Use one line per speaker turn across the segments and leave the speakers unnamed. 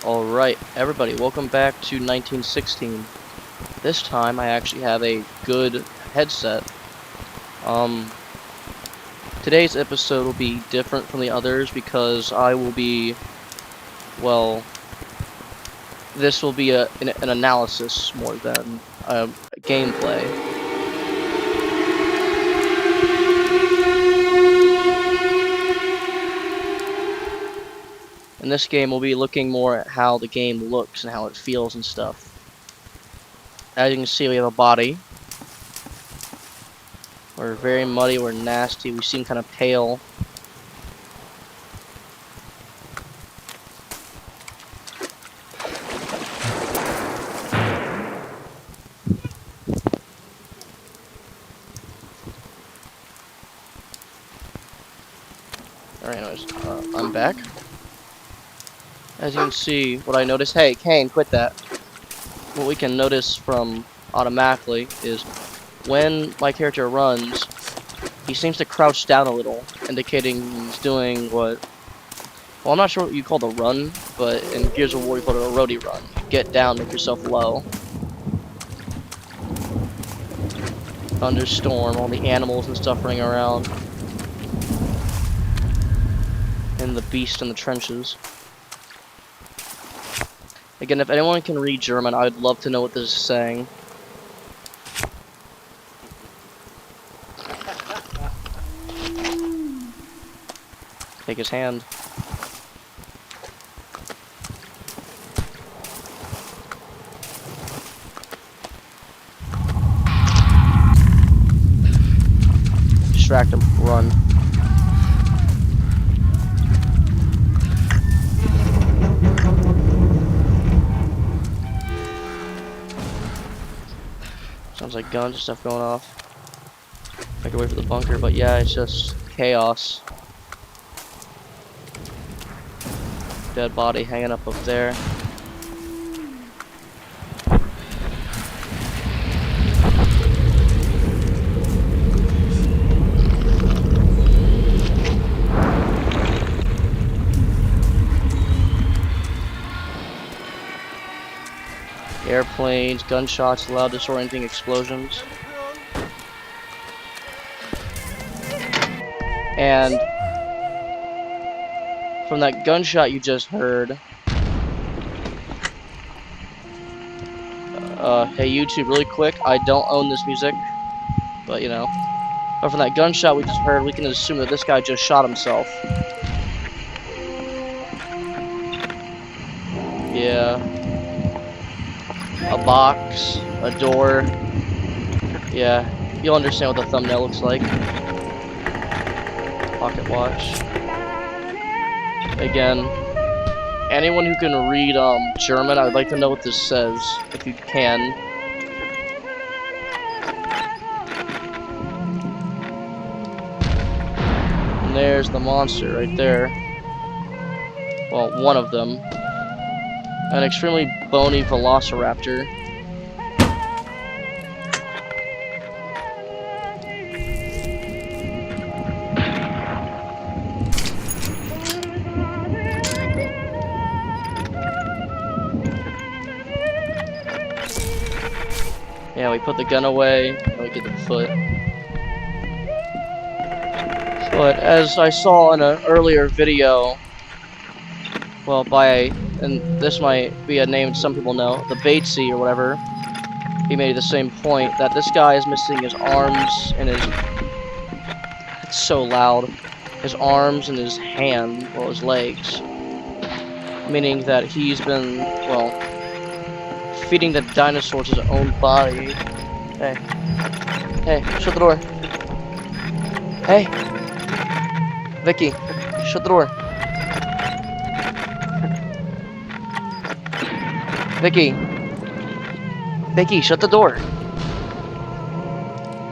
Alright, everybody, welcome back to 1916. This time I actually have a good headset. Today's episode will be different from the others because I will be, well, this will be an analysis more than gameplay. In this game, we'll be looking more at how the game looks and how it feels and stuff. As you can see, we have a body. We're very muddy, we're nasty, we seem kind of pale. Alright, anyways, I'm back. As you can see, what I noticed, hey, Kane, quit that. What we can notice from automatically is when my character runs, he seems to crouch down a little, indicating he's doing what, well, I'm not sure what you call the run, but in Gears of War you call it a roadie run. Get down, make yourself low. Thunderstorm, all the animals and stuff running around. And the beast in the trenches. Again, if anyone can read German, I would love to know what this is saying. Take his hand. Distract him. Run. Sounds like guns and stuff going off. I can wait for the bunker, but yeah, it's just chaos. Dead body hanging up there. Airplanes, gunshots, loud disorienting explosions. And from that gunshot you just heard, hey YouTube, really quick, I don't own this music, but you know. But from that gunshot we just heard, we can assume that this guy just shot himself. Yeah. A box, a door. Yeah, you'll understand what the thumbnail looks like. Pocket watch. Again, anyone who can read German, I would like to know what this says, if you can. And there's the monster right there. Well, one of them. An extremely bony velociraptor. Yeah, we put the gun away, and we get the foot. But as I saw in an earlier video, well, and this might be a name some people know, the Batesy or whatever, he made the same point, that this guy is missing his arms and his, it's so loud, his arms and his hand, well, his legs. Meaning that he's been, well, feeding the dinosaurs his own body. Hey. Hey, shut the door. Hey. Vicky, shut the door. Vicky. Vicky, shut the door.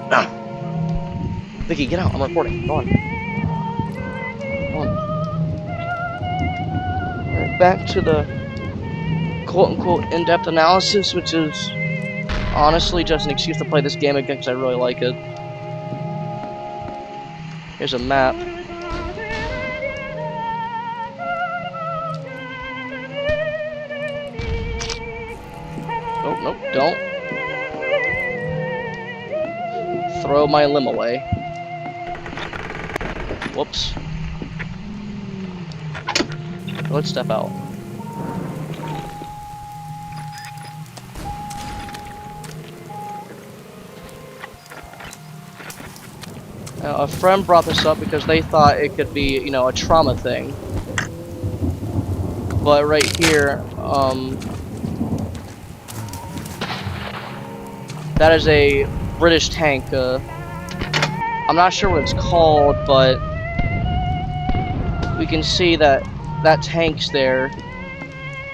No. Vicky, get out. I'm recording. Go on. Go on. Alright, back to the quote-unquote in-depth analysis, which is honestly just an excuse to play this game again because I really like it. Here's a map. Nope, don't. Throw my limb away. Whoops. Let's step out. Now, a friend brought this up because they thought it could be, you know, a trauma thing. But right here, that is a British tank. I'm not sure what it's called, but we can see that that tank's there.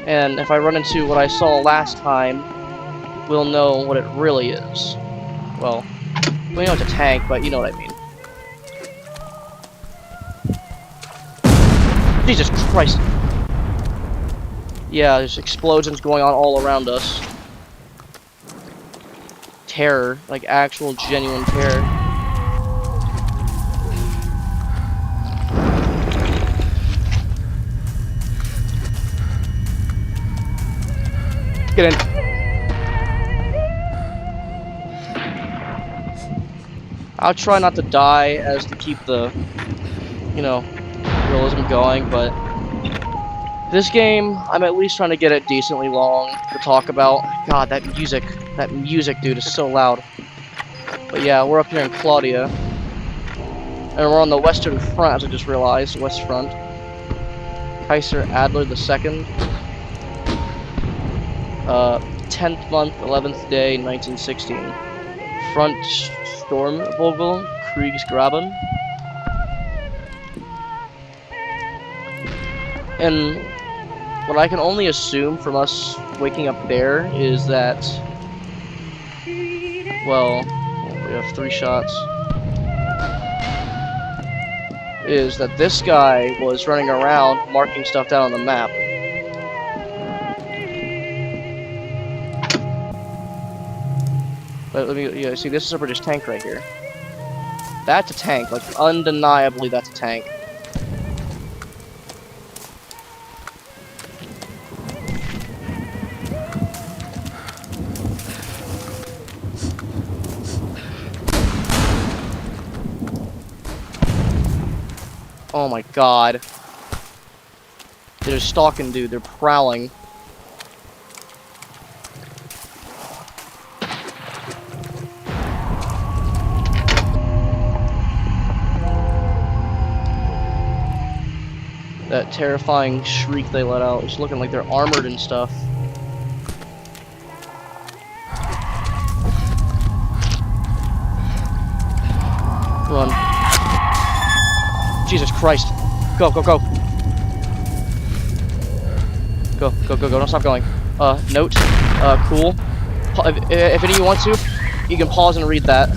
And if I run into what I saw last time, we'll know what it really is. Well, we know it's a tank, but you know what I mean. Jesus Christ. Yeah, there's explosions going on all around us. Terror, like actual genuine terror. Get in. I'll try not to die as to keep the, you know, realism going, but this game, I'm at least trying to get it decently long to talk about. God, that music, dude, is so loud. But yeah, we're up here in Claudia, and we're on the western front, as I just realized, west front. Kaiser Adler II. 10th month, 11th day, 1916. Front Sturmvogel, Kriegsgraben. And what I can only assume from us waking up there is that, well, we have 3 shots, is that this guy was running around marking stuff down on the map. But let me, yeah, see, this is a British tank right here. That's a tank, like, undeniably that's a tank. Oh my god. They're stalking, dude. They're prowling. That terrifying shriek they let out. It's looking like they're armored and stuff. Run. Jesus Christ. Go, go, go. Go, go, go, go. Don't stop going. Note. Cool. If any of you want to, you can pause and read that.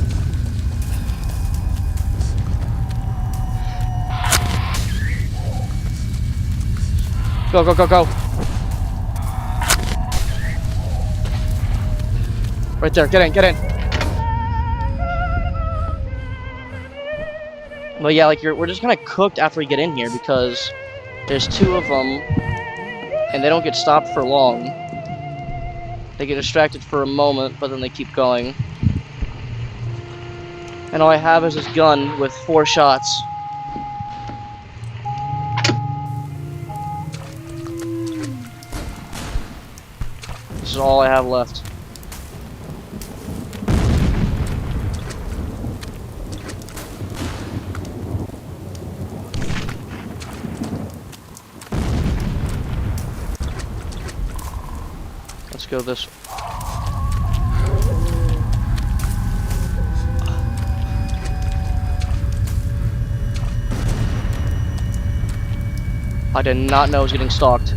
Go, go, go, go. Right there. Get in, get in. But yeah, like we're just kind of cooked after we get in here because there's 2 of them, and they don't get stopped for long. They get distracted for a moment, but then they keep going. And all I have is this gun with 4 shots. This is all I have left. Let's go this way. I did not know I was getting stalked.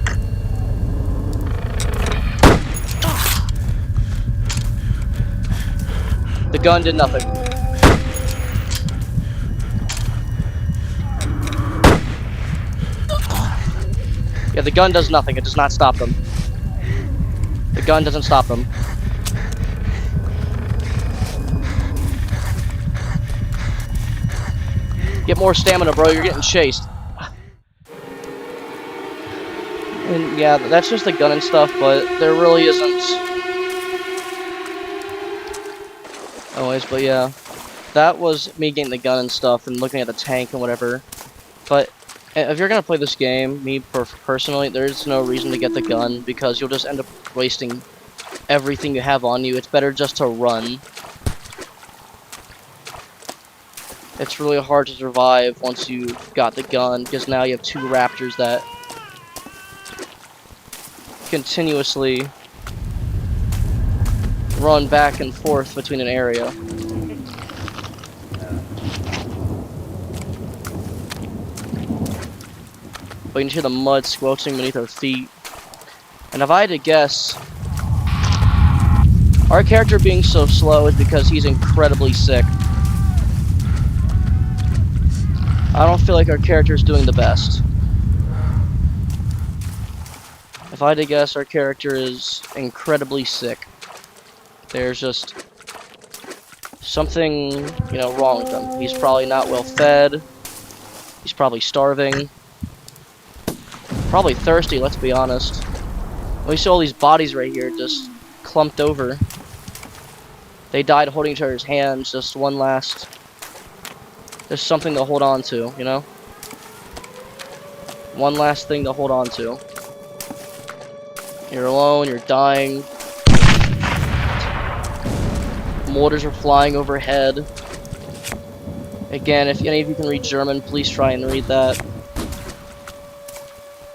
The gun did nothing. Yeah, the gun does nothing. It does not stop them. The gun doesn't stop them. Get more stamina, bro. You're getting chased. And yeah, that's just the gun and stuff, but there really isn't Anyways, but yeah, that was me getting the gun and stuff and looking at the tank and whatever. But if you're gonna play this game, me personally, there's no reason to get the gun because you'll just end up wasting everything you have on you. It's better just to run. It's really hard to survive once you've got the gun because now you have two raptors that continuously run back and forth between an area. But you can hear the mud squelching beneath our feet. And if I had to guess, our character being so slow is because he's incredibly sick. I don't feel like our character is doing the best. If I had to guess, our character is incredibly sick. There's just something, you know, wrong with him. He's probably not well fed. He's probably starving. Probably thirsty, let's be honest. We see all these bodies right here just clumped over. They died holding each other's hands, just one last... There's something to hold on to, you know? One last thing to hold on to. You're alone, you're dying. Mortars are flying overhead. Again, if any of you can read German, please try and read that.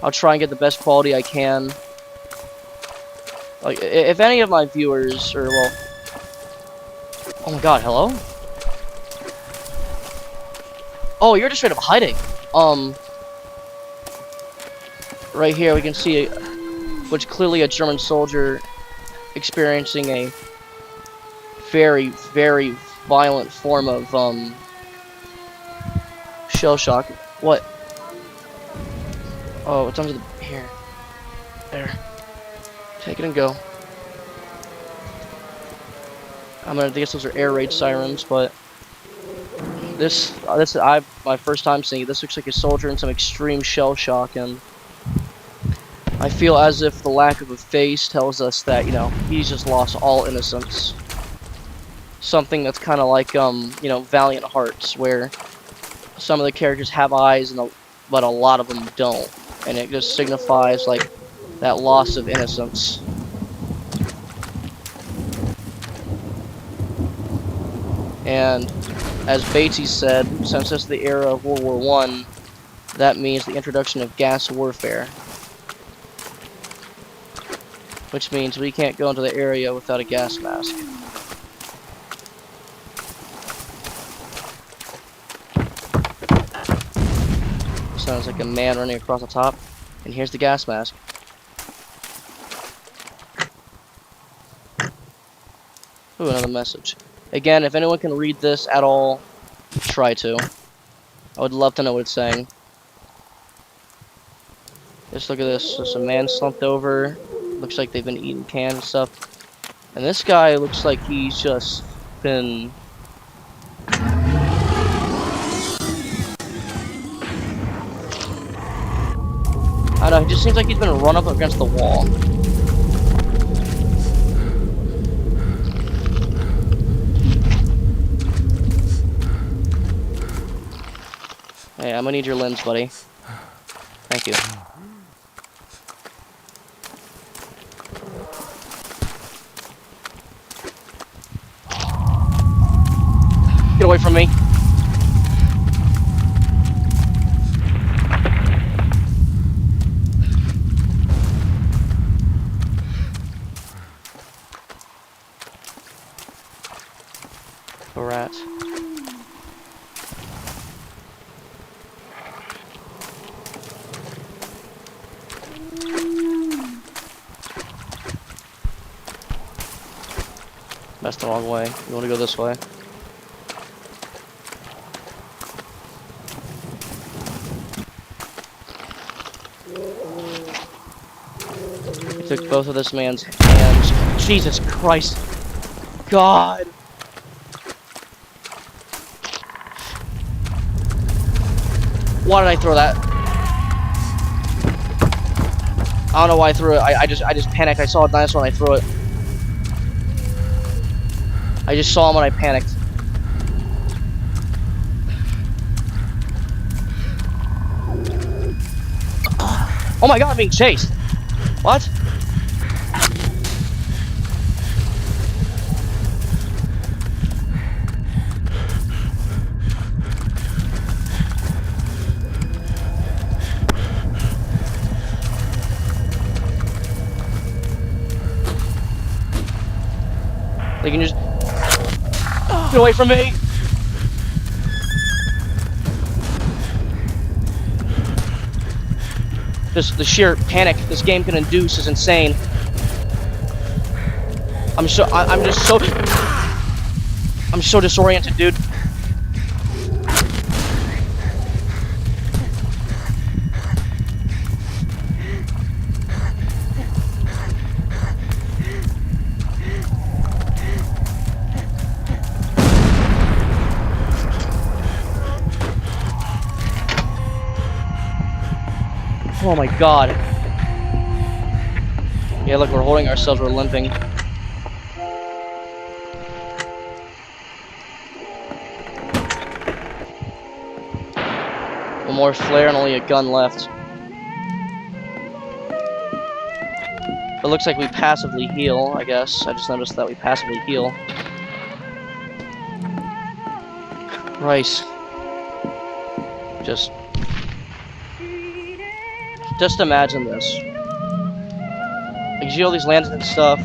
I'll try and get the best quality I can. Like, if any of my viewers, or well... Oh my god, hello? Oh, you're just straight up hiding. Right here we can see, which clearly a German soldier experiencing a very, very violent form of, shell shock. What? Oh, it's under the... Here. There. Take it and go. I'm gonna guess those are air raid sirens, but... my first time seeing it. This looks like a soldier in some extreme shell shock, and... I feel as if the lack of a face tells us that, you know, he's just lost all innocence. Something that's kind of like, you know, Valiant Hearts, where some of the characters have eyes, but a lot of them don't. And it just signifies, like, that loss of innocence. And, as Batesy said, since it's the era of World War I, that means the introduction of gas warfare. Which means we can't go into the area without a gas mask. Sounds like a man running across the top. And here's the gas mask. Ooh, another message. Again, if anyone can read this at all, try to. I would love to know what it's saying. Just look at this. There's a man slumped over. Looks like they've been eating cans and stuff. And this guy looks like he's just been... I don't know, he just seems like he's been run up against the wall. Hey, I'm gonna need your lens, buddy. Thank you. Get away from me. A rat. That's the wrong way. You want to go this way. Took both of this man's hands. Jesus Christ. God. Why did I throw that? I don't know why I threw it. I just panicked. I saw a dinosaur and I threw it. I just saw him and I panicked. Oh my god, I'm being chased! What? They can just get away from me! The sheer panic this game can induce is insane. I'm so disoriented, dude. Oh my god. Yeah, look, we're holding ourselves, we're limping. One more flare and only a gun left. It looks like we passively heal, I guess. I just noticed that we passively heal. Right. Just imagine this. Like, you see all these lanterns and stuff.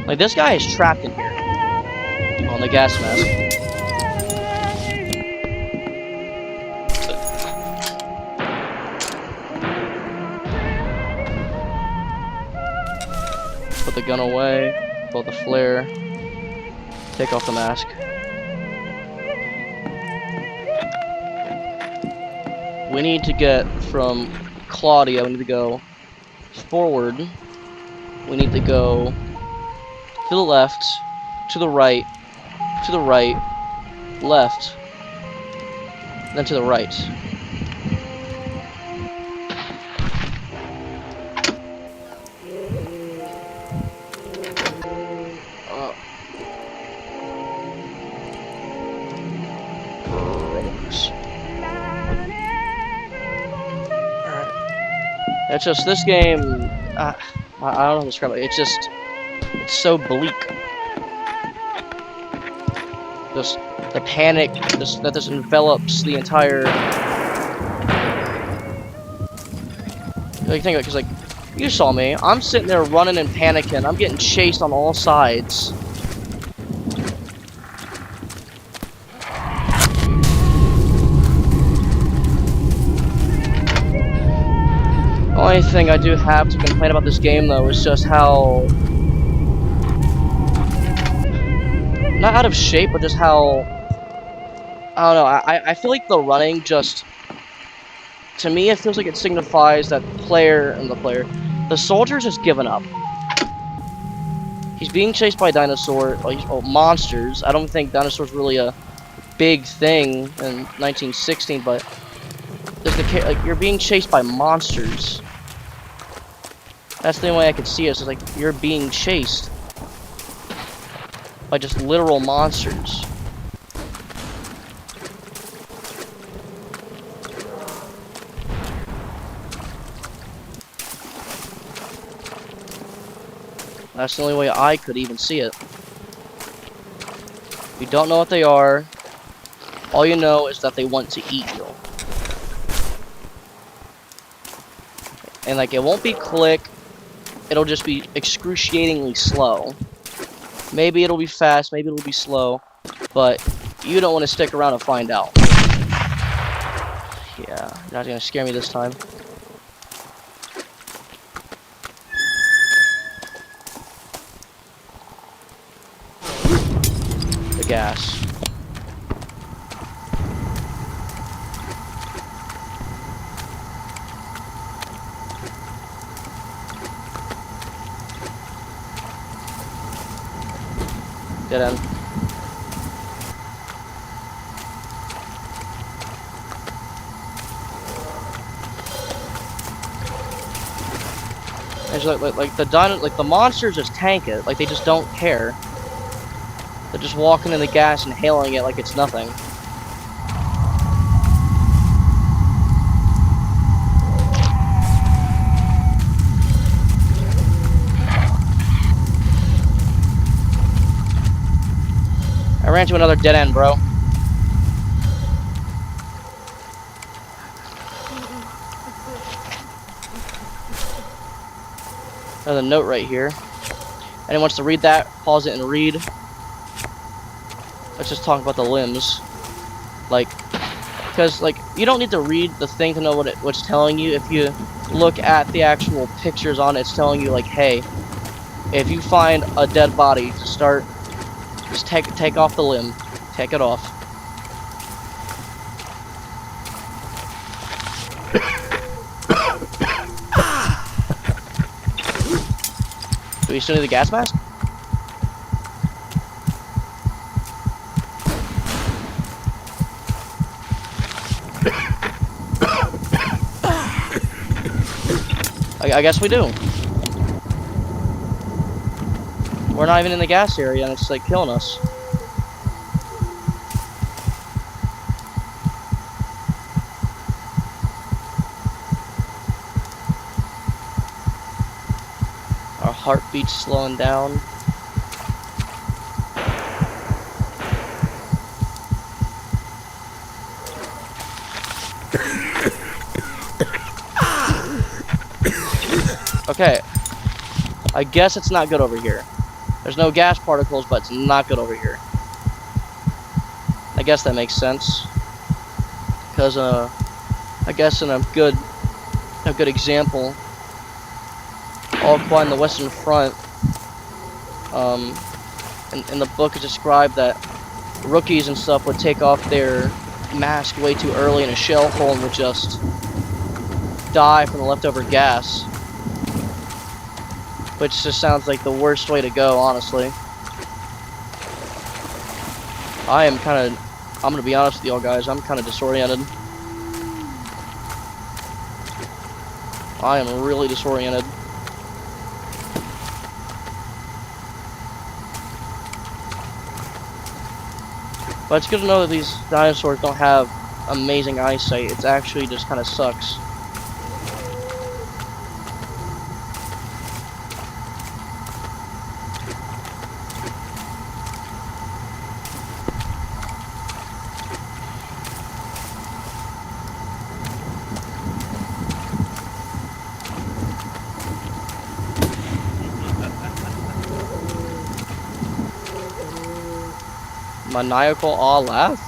Like, this guy is trapped in here. On the gas mask. Put the gun away. Pull out the flare. Take off the mask. We need to get from Claudia, we need to go forward. We need to go to the left, to the right, left, then to the right. It's just, this game, I don't know how to describe it. It's so bleak. Just the panic that just envelops the entire. Like, think of it, because, like, you saw me. I'm sitting there running and panicking. I'm getting chased on all sides. The only thing I do have to complain about this game, though, is just how, not out of shape, but just how, I don't know, I feel like the running just, to me, it feels like it signifies that the soldier's just given up. He's being chased by dinosaur, monsters. I don't think dinosaurs really a big thing in 1916, but like, you're being chased by monsters. That's the only way I could see it. It's like you're being chased by just literal monsters. That's the only way I could even see it. You don't know what they are. All you know is that they want to eat you. And, like, it won't be quick. It'll just be excruciatingly slow. Maybe it'll be fast, maybe it'll be slow, but you don't want to stick around and find out. Yeah, you're not gonna scare me this time. The gas. Dead end. It's like the monsters just tank it, like they just don't care. They're just walking in the gas and hailing it like it's nothing. I ran to another dead end, bro. Another note right here. Anyone wants to read that, pause it and read. Let's just talk about the limbs. Like, because, like, you don't need to read the thing to know what what's telling you. If you look at the actual pictures on it, it's telling you, like, hey, if you find a dead body, just take off the limb. Take it off. Do we still need the gas mask? I guess we do. We're not even in the gas area and it's like killing us. Our heartbeat's slowing down. Okay. I guess it's not good over here. There's no gas particles, but it's not good over here. I guess that makes sense. Because, I guess in a good example, all quiet in the Western Front, in the book it described that rookies and stuff would take off their mask way too early in a shell hole and would just die from the leftover gas. Which just sounds like the worst way to go, honestly. I'm gonna be honest with y'all guys, I'm kinda disoriented. I am really disoriented. But it's good to know that these dinosaurs don't have amazing eyesight. It actually just kinda sucks. Maniacal awe laugh?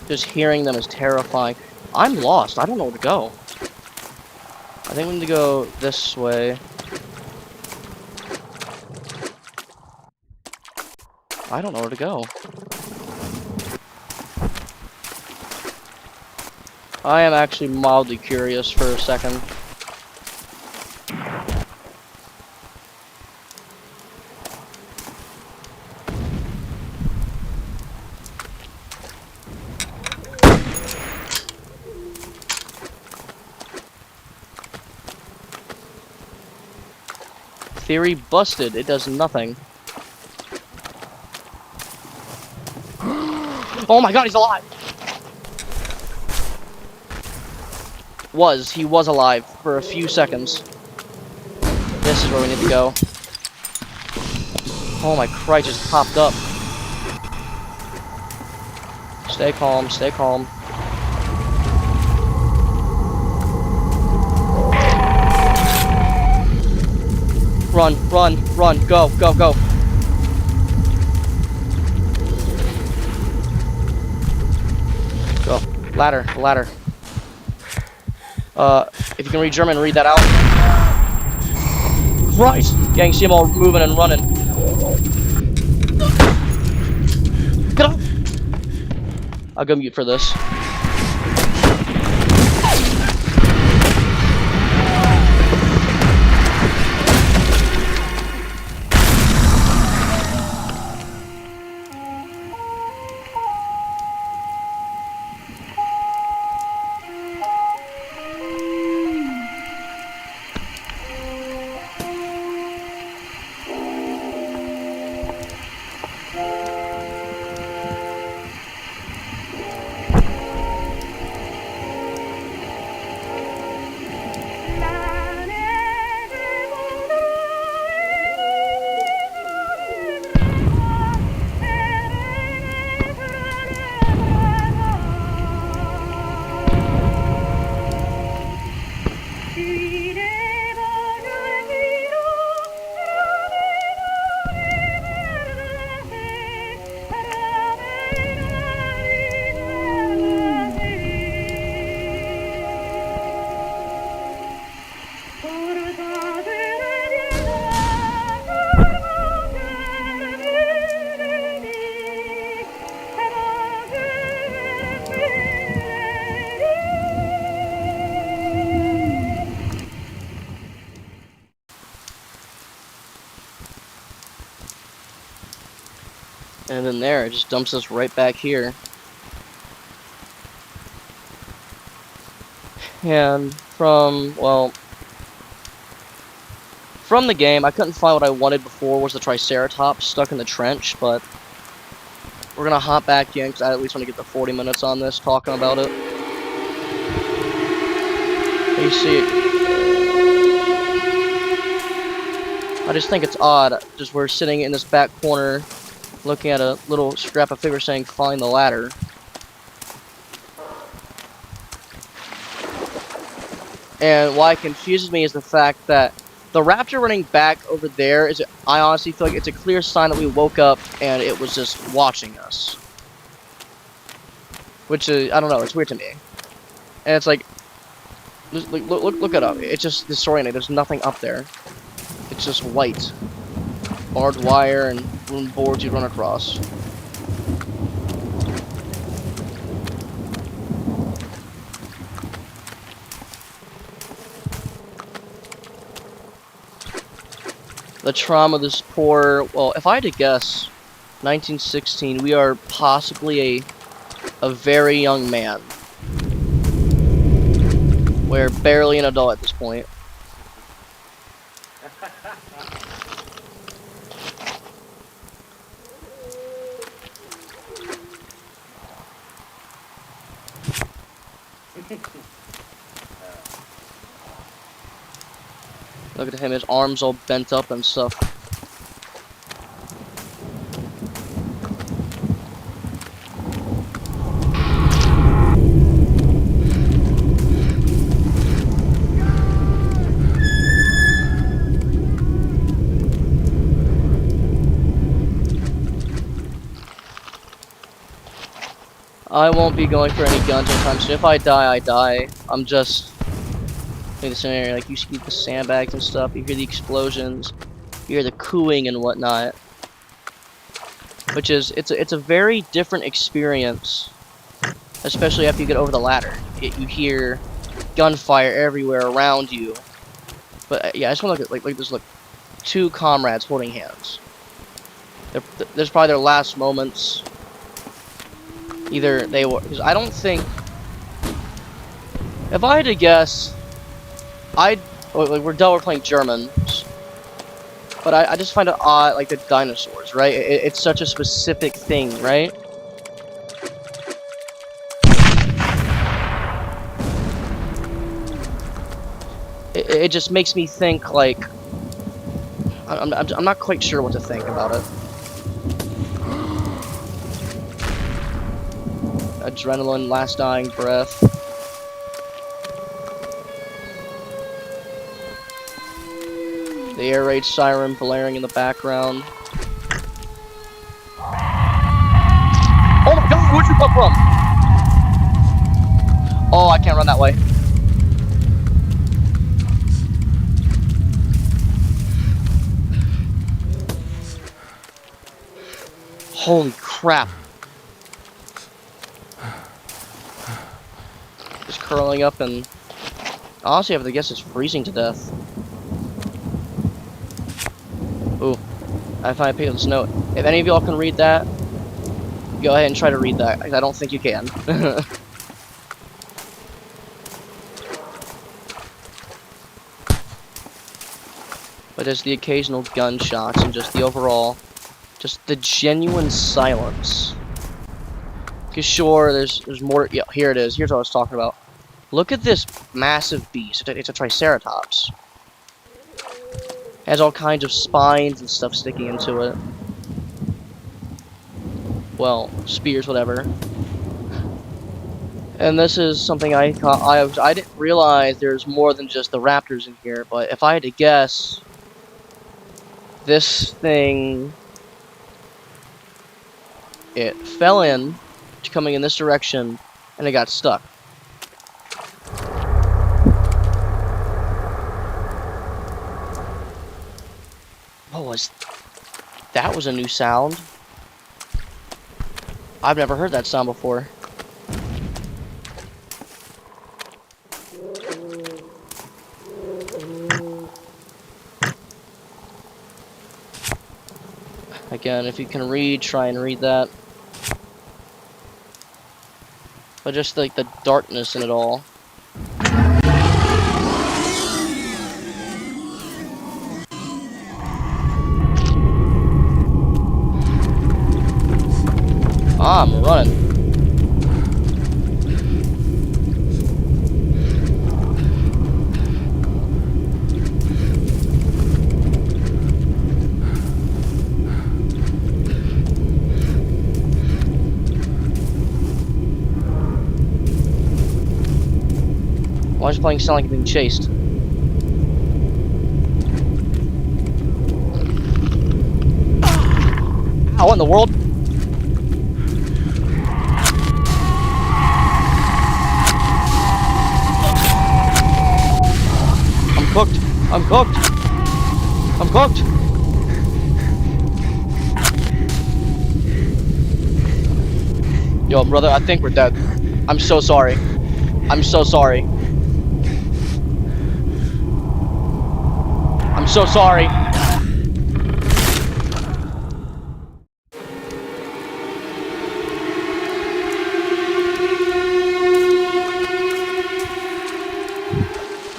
Just hearing them is terrifying. I'm lost. I don't know where to go. I think we need to go this way. I don't know where to go. I am actually mildly curious for a second. Theory busted. It does nothing. Oh my god, he's alive! He was alive for a few seconds. This is where we need to go. Oh my Christ, just popped up. Stay calm, stay calm. Run, run, run, go, go, go. Go. Ladder, ladder. If you can read German, read that out. Christ! Yeah, you can see them all moving and running. Get up! I'll go mute for this. And then there, it just dumps us right back here. And from the game, I couldn't find what I wanted before, was the Triceratops stuck in the trench, but we're gonna hop back in, because I at least want to get the 40 minutes on this, talking about it. You see it. I just think it's odd, just we're sitting in this back corner, looking at a little scrap of paper saying, find the ladder. And why it confuses me is the fact that the raptor running back over there is, I honestly feel like it's a clear sign that we woke up and it was just watching us. Which is, I don't know, it's weird to me. And it's like, look it up. It's just disorienting. There's nothing up there. It's just white. Barbed wire and wooden boards you run across. The trauma of this poor, well, if I had to guess, 1916, we are possibly a very young man. We're barely an adult at this point. Look at him, his arms all bent up and stuff. I won't be going for any guns anytime soon. If I die, I die. I'm just in the scenario, like, you see the sandbags and stuff, you hear the explosions, you hear the cooing and whatnot. Which is, it's a very different experience, especially after you get over the ladder. You hear gunfire everywhere around you. But yeah, I just want to look at, like there's like two comrades holding hands. There's probably their last moments. Either they were, because I don't think, if I had to guess, like, we're playing Germans, but I just find it odd, like the dinosaurs, right? It's such a specific thing, right? It just makes me think, like, I'm not quite sure what to think about it. Adrenaline, last dying breath. The air raid siren blaring in the background. Oh my god, where'd you come from? Oh, I can't run that way. Holy crap. Just curling up and... honestly, I have to guess it's freezing to death. Ooh. I finally picked up this note. If any of y'all can read that, go ahead and try to read that. I don't think you can. But there's the occasional gunshots and just the overall... just the genuine silence. Cause sure, there's more. Yeah, here it is. Here's what I was talking about. Look at this massive beast. It's a Triceratops. It has all kinds of spines and stuff sticking into it. Well, spears, whatever. And this is something I didn't realize there's more than just the raptors in here. But if I had to guess, this thing, it fell in, coming in this direction, and it got stuck. What that was a new sound. I've never heard that sound before. Again, if you can read, try and read that. But just like the darkness in it all. Ah, I'm running. Why is playing sound like you're being chased? Ow, what in the world? I'm cooked. I'm cooked. I'm cooked. Yo, brother, I think we're dead. I'm so sorry. I'm so sorry. I'm so sorry.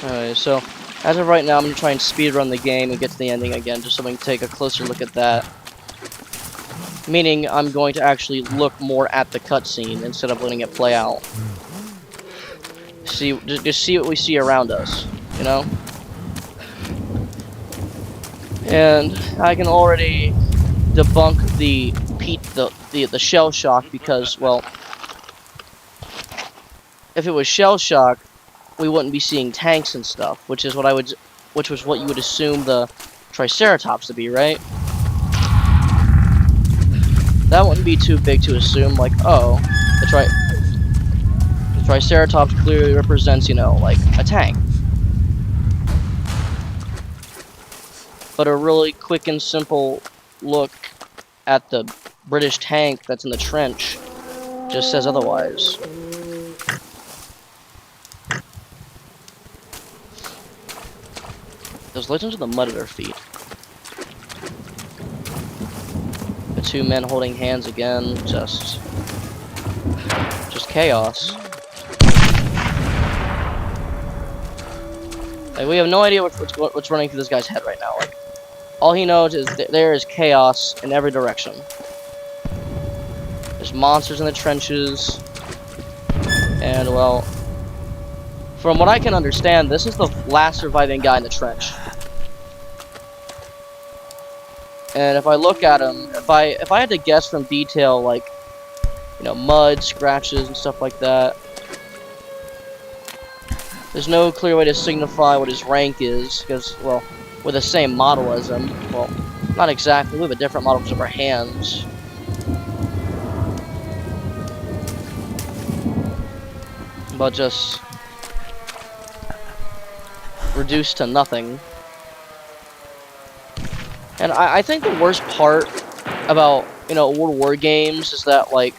Alright, so as of right now, I'm going to try and speedrun the game and get to the ending again, just so we can take a closer look at that. Meaning, I'm going to actually look more at the cutscene instead of letting it play out. Just see what we see around us, you know? And I can already debunk the shell shock because, well, if it was shell shock, we wouldn't be seeing tanks and stuff, which was what you would assume the Triceratops to be, right? That wouldn't be too big to assume, like, oh, the Triceratops clearly represents, you know, like, a tank. But a really quick and simple look at the British tank that's in the trench just says otherwise. Those legends of the mud at our feet. The two men holding hands again, just chaos. Like, we have no idea what's running through this guy's head right now. Like, all he knows is there is chaos in every direction. There's monsters in the trenches, and well, from what I can understand, this is the last surviving guy in the trench. And if I look at him, if I had to guess from detail, like, you know, mud, scratches, and stuff like that, there's no clear way to signify what his rank is, because, well, we're the same model as him. Well, not exactly, we have a different model because of our hands. But just reduced to nothing. And I think the worst part about, you know, World War games is that, like,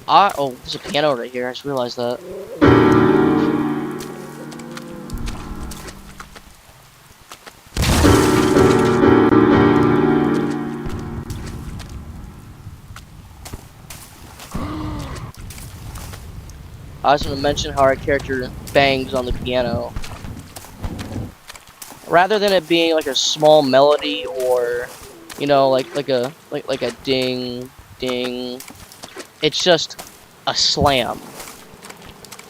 oh, there's a piano right here, I just realized that. I was going to mention how our character bangs on the piano. Rather than it being like a small melody or, you know, like a ding, ding, it's just a slam.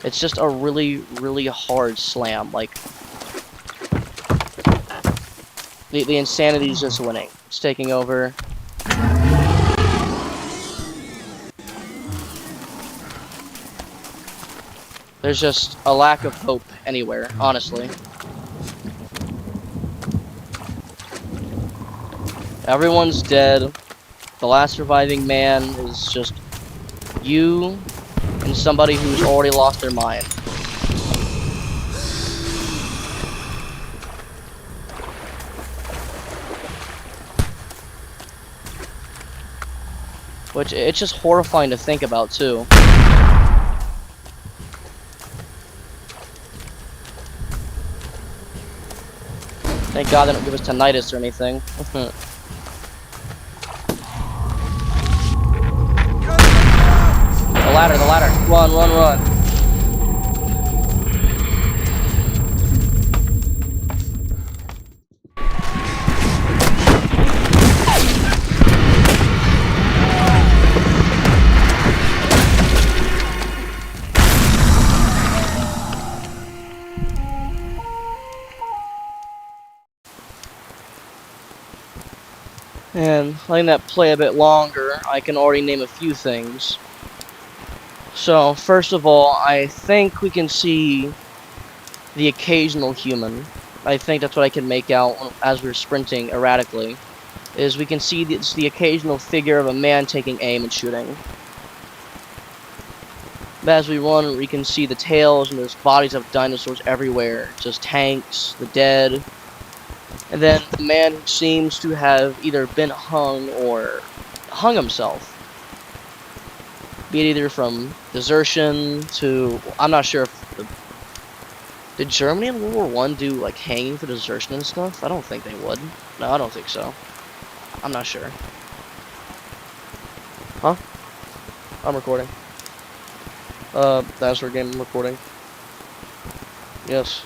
It's just a really, really hard slam. Like, the insanity is just winning. It's taking over. There's just a lack of hope anywhere, honestly. Everyone's dead. The last surviving man is just you and somebody who's already lost their mind. Which, it's just horrifying to think about, too. Thank God they don't give us tinnitus or anything. ladder, the ladder. Run, run, run. And letting that play a bit longer, I can already name a few things. So, first of all, I think we can see the occasional human. I think that's what I can make out as we're sprinting erratically. Is we can see the occasional figure of a man taking aim and shooting. But as we run, we can see the tails and there's bodies of dinosaurs everywhere. Just tanks, the dead. And then the man who seems to have either been hung or hung himself. Be it either from desertion to... I'm not sure if... Did Germany in World War I do, like, hanging for desertion and stuff? I don't think they would. No, I don't think so. I'm not sure. Huh? I'm recording. Dinosaur game I'm recording. Yes.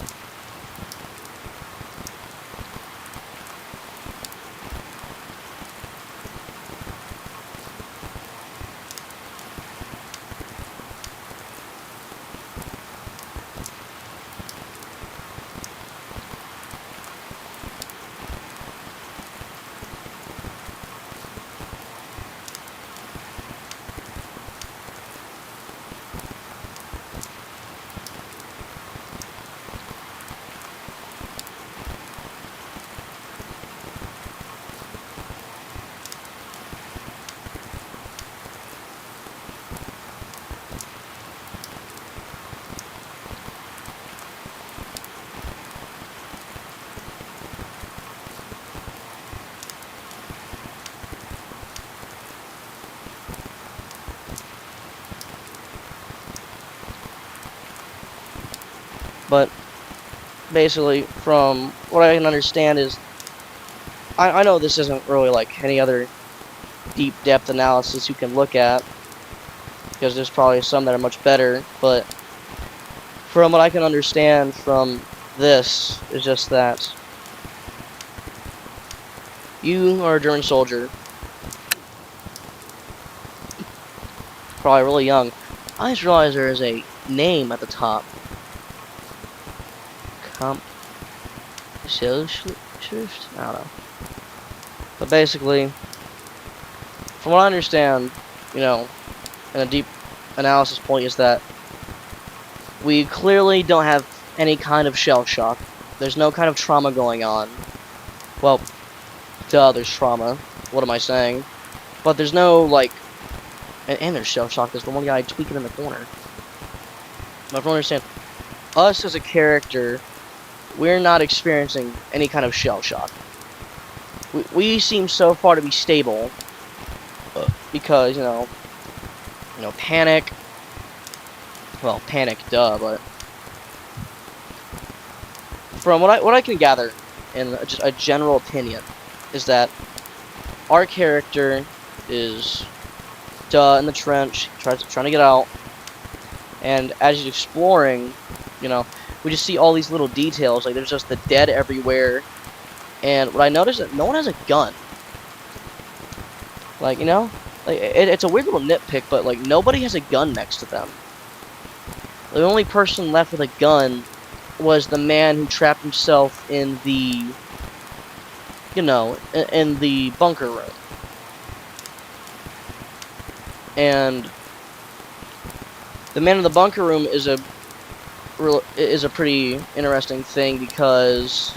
But basically, from what I can understand is, I know this isn't really like any other deep depth analysis you can look at, because there's probably some that are much better, but from what I can understand from this is just that you are a German soldier, probably really young. I just realized there is a name at the top. Socialist? I don't know. But basically, from what I understand, you know, in a deep analysis point is that we clearly don't have any kind of shell shock. There's no kind of trauma going on. Well, duh, there's trauma. What am I saying? But there's no, like, and there's shell shock. There's the one guy tweaking in the corner. But if I understand, us as a character, we're not experiencing any kind of shell shock. We seem so far to be stable because, you know, panic. Well, panic, duh, but from what I can gather in just a general opinion is that our character is in the trench, trying to get out, and as he's exploring, you know, we just see all these little details, like there's just the dead everywhere, and what I noticed is that no one has a gun. Like, you know, like it's a weird little nitpick, but like nobody has a gun next to them. The only person left with a gun was the man who trapped himself in the, you know, in the bunker room. And the man in the bunker room is a pretty interesting thing, because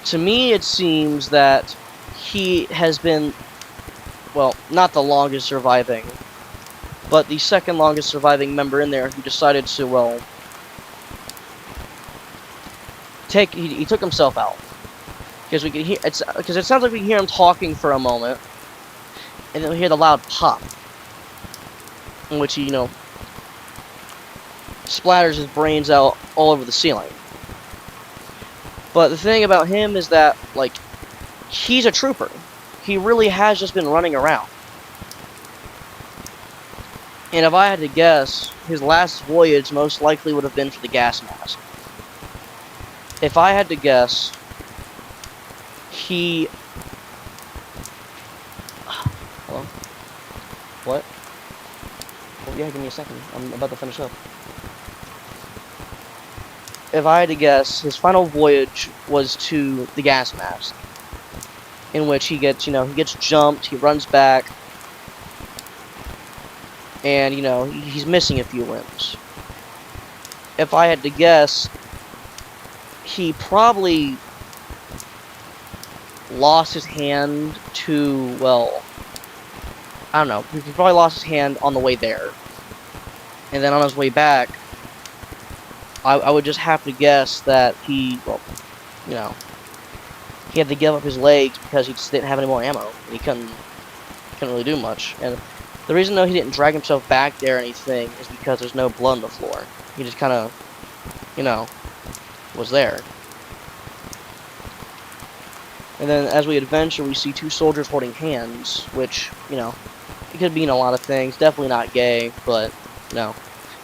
to me it seems that he has been, well, not the longest surviving, but the second longest surviving member in there, who decided to, well, he took himself out, because we can hear because it sounds like we can hear him talking for a moment, and then we hear the loud pop, in which he, you know, splatters his brains out all over the ceiling. But the thing about him is that, like, he's a trooper. He really has just been running around. And if I had to guess, his last voyage most likely would have been for the gas mask. If I had to guess, he... Hello? What? Oh, yeah, give me a second. I'm about to finish up. If I had to guess, his final voyage was to the gas mask, in which he gets, he gets jumped, he runs back, and, he's missing a few limbs. If I had to guess, he probably lost his hand to, well, I don't know, he probably lost his hand on the way there. And then on his way back, I would just have to guess that he, well, he had to give up his legs because he just didn't have any more ammo, and he couldn't really do much. And the reason, though, he didn't drag himself back there or anything is because there's no blood on the floor. He just kind of, was there. And then as we adventure, we see two soldiers holding hands, which, it could mean a lot of things. Definitely not gay, but,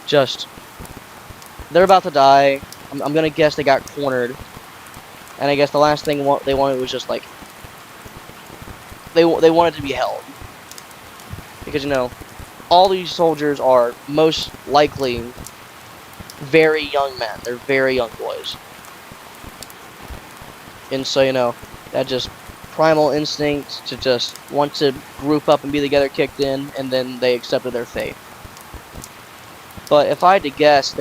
just, they're about to die. I'm gonna guess they got cornered. And I guess the last thing they wanted was just, like, they wanted to be held. Because, all these soldiers are most likely very young men. They're very young boys. And so, that just primal instinct to just want to group up and be together kicked in, and then they accepted their fate. But if I had to guess,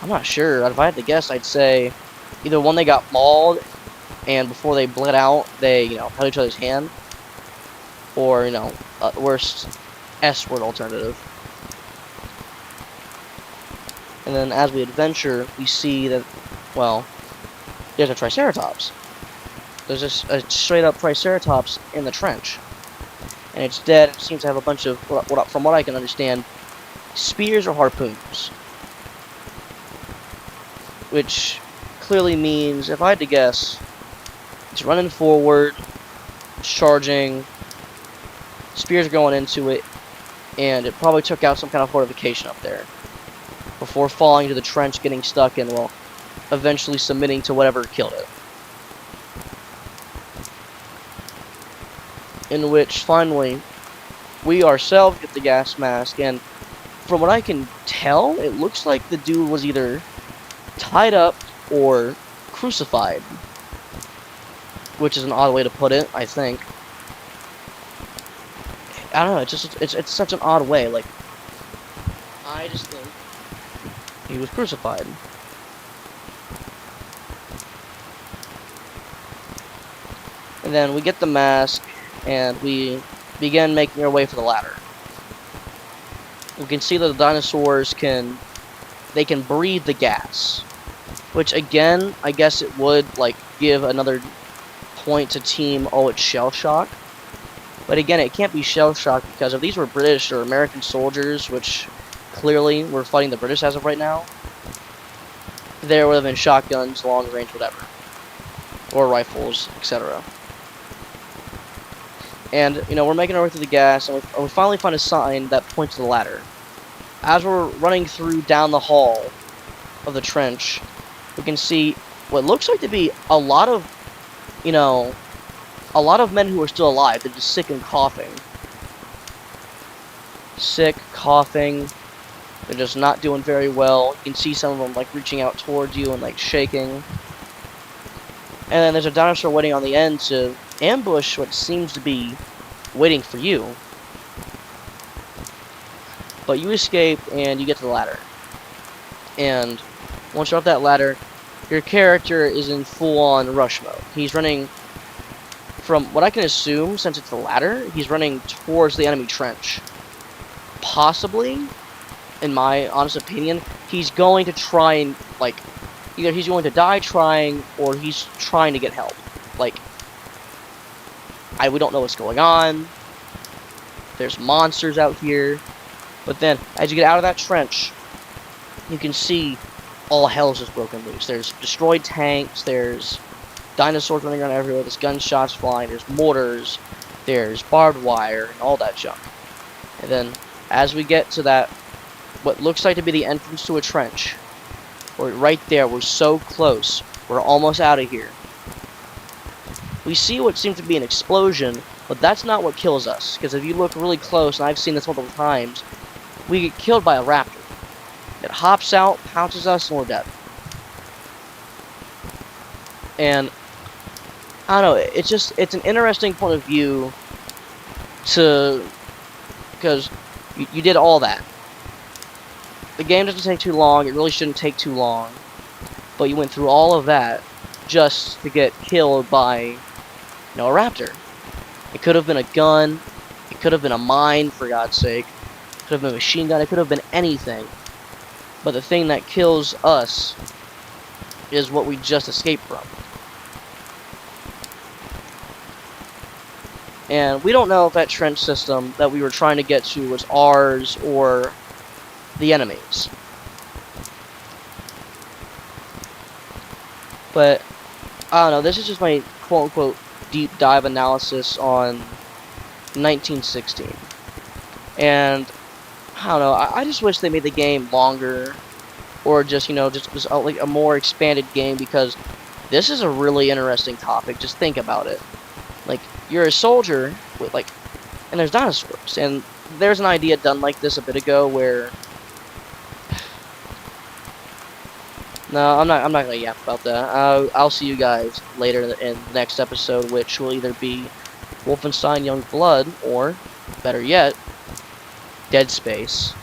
I'm not sure. If I had to guess, I'd say either one, they got mauled, and before they bled out, they, held each other's hand, or, worst S-word alternative. And then as we adventure, we see that, well, there's a Triceratops. There's a straight-up Triceratops in the trench. And it's dead. It seems to have a bunch of, from what I can understand, spears or harpoons. Which clearly means, if I had to guess, it's running forward, it's charging, spears are going into it, and it probably took out some kind of fortification up there before falling to the trench, getting stuck, and, well, eventually submitting to whatever killed it. In which, finally, we ourselves get the gas mask, and from what I can tell, it looks like the dude was either tied up or crucified, which is an odd way to put it, I think. I don't know, it's such an odd way, like, I just think he was crucified. And then we get the mask, and we begin making our way for the ladder. We can see that the dinosaurs can breathe the gas, which again, I guess it would, like, give another point to Team, oh, it's shell shock. But again, it can't be shell shock, because if these were British or American soldiers, which clearly we're fighting the British as of right now, there would have been shotguns, long range, whatever, or rifles, etc. And, we're making our way through the gas, and we finally find a sign that points to the ladder. As we're running through down the hall of the trench, we can see what looks like to be a lot of men who are still alive. They're just sick and coughing. Sick, coughing. They're just not doing very well. You can see some of them, like, reaching out towards you and, like, shaking. And then there's a dinosaur waiting on the end to ambush what seems to be waiting for you. But you escape, and you get to the ladder. And once you're up that ladder, your character is in full-on rush mode. He's running, from what I can assume, since it's the ladder, he's running towards the enemy trench. Possibly, in my honest opinion, he's going to try and, like, either he's going to die trying, or he's trying to get help. Like, we don't know what's going on. There's monsters out here. But then, as you get out of that trench, you can see all hell's just broken loose. There's destroyed tanks, there's dinosaurs running around everywhere, there's gunshots flying, there's mortars, there's barbed wire, and all that junk. And then, as we get to that, what looks like to be the entrance to a trench, we're right there, we're so close, we're almost out of here. We see what seems to be an explosion, but that's not what kills us, because if you look really close, and I've seen this multiple times, we get killed by a raptor. It hops out, pounces us, and we're dead. And I don't know, it's an interesting point of view because you did all that. The game doesn't take too long, it really shouldn't take too long, but you went through all of that just to get killed by, a raptor. It could have been a gun, it could have been a mine, for God's sake, it could have been a machine gun, it could have been anything. But the thing that kills us is what we just escaped from. And we don't know if that trench system that we were trying to get to was ours or the enemy's. But, I don't know, this is just my quote-unquote deep dive analysis on 1916. And, I don't know, I just wish they made the game longer, or just, just like a more expanded game, because this is a really interesting topic. Just think about it. Like, you're a soldier with, and there's dinosaurs, and there's an idea done like this a bit ago where, no, I'm not gonna yap about that. I'll see you guys later in the next episode, which will either be Wolfenstein Young Blood, or, better yet, Dead Space.